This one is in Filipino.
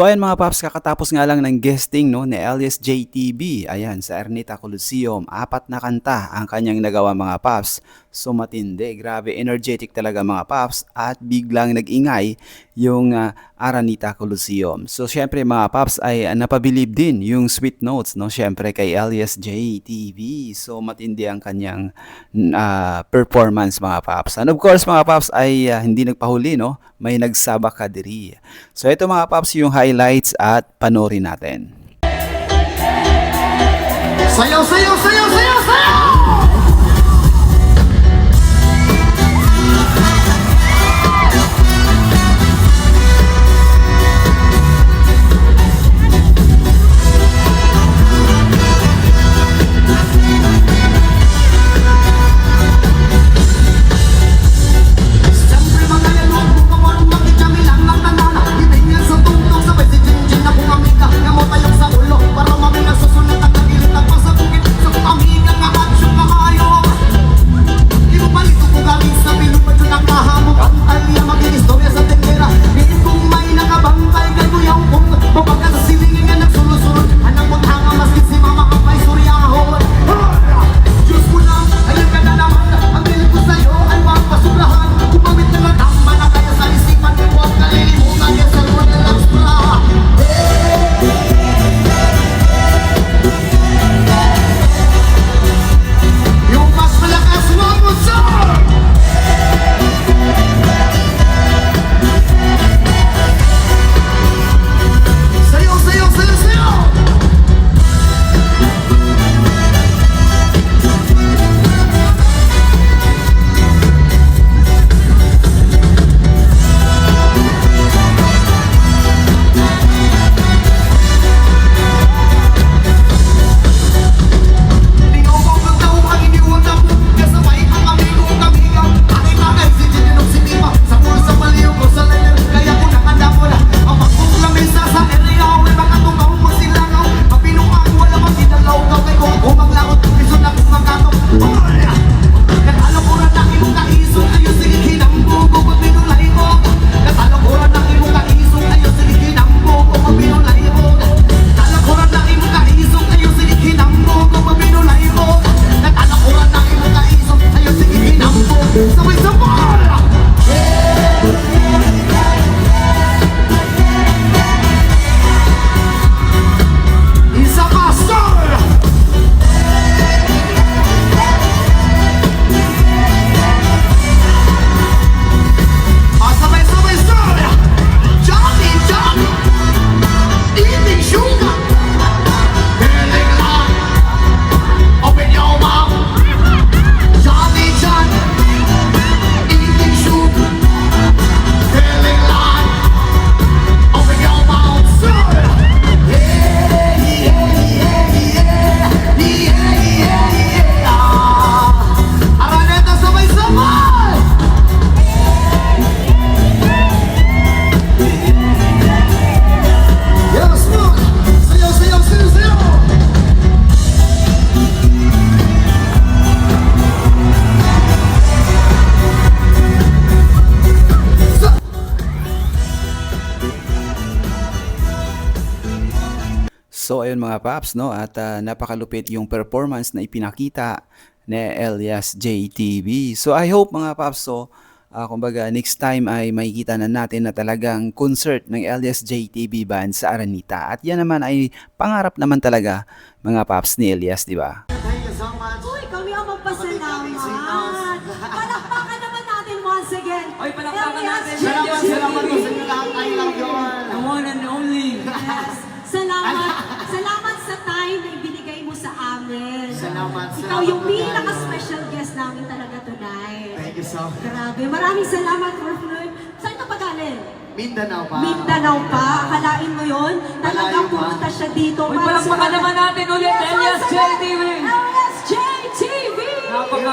So ayan mga paps, kakatapos nga lang ng guesting no, ni Elias JTB, ayan, sa Ermita Coliseum. 4 na kanta ang kanyang nagawa mga paps. So matindi, grabe, energetic talaga mga paps at biglang nag-ingay yung Araneta Coliseum. So syempre mga paps ay napabilib din yung sweet notes no, syempre kay Elias JTB. So matindi ang kanyang performance mga paps. And of course mga paps ay hindi nagpahuli no, may nagsabak kadiri. So ito mga paps yung highlights at panoorin natin. Sayaw, sayaw, sayaw, sayaw, sayaw! So ayun mga paps no, at napakalupit yung performance na ipinakita ni Elias JTB. So I hope mga paps, so kumbaga next time ay makikita na natin na talagang concert ng Elias JTB Band sa Araneta. At yan naman ay pangarap naman talaga mga paps ni Elias, di ba? Thank you so much. Uy, kami ang magpasalamat. Palakpakan naman natin once again. Oy, palakpakan natin. Salamat, salamat po sa inyo lahat. I love you all. The one and only. Yes. Salamat sa time na ibinigay mo sa amin. Salamat. Ikaw yung pinaka-special guest namin talaga tonight. Thank you so much. Grabe. Maraming salamat, Orfloyd. Saan ka pa galing? Mindanao pa. Mindanao pa. Akalain mo yun? Talagang Malayo pa. pumunta siya dito. Uy, palakpakan naman natin ulit, Elias JTB. Elias JTB! Napaka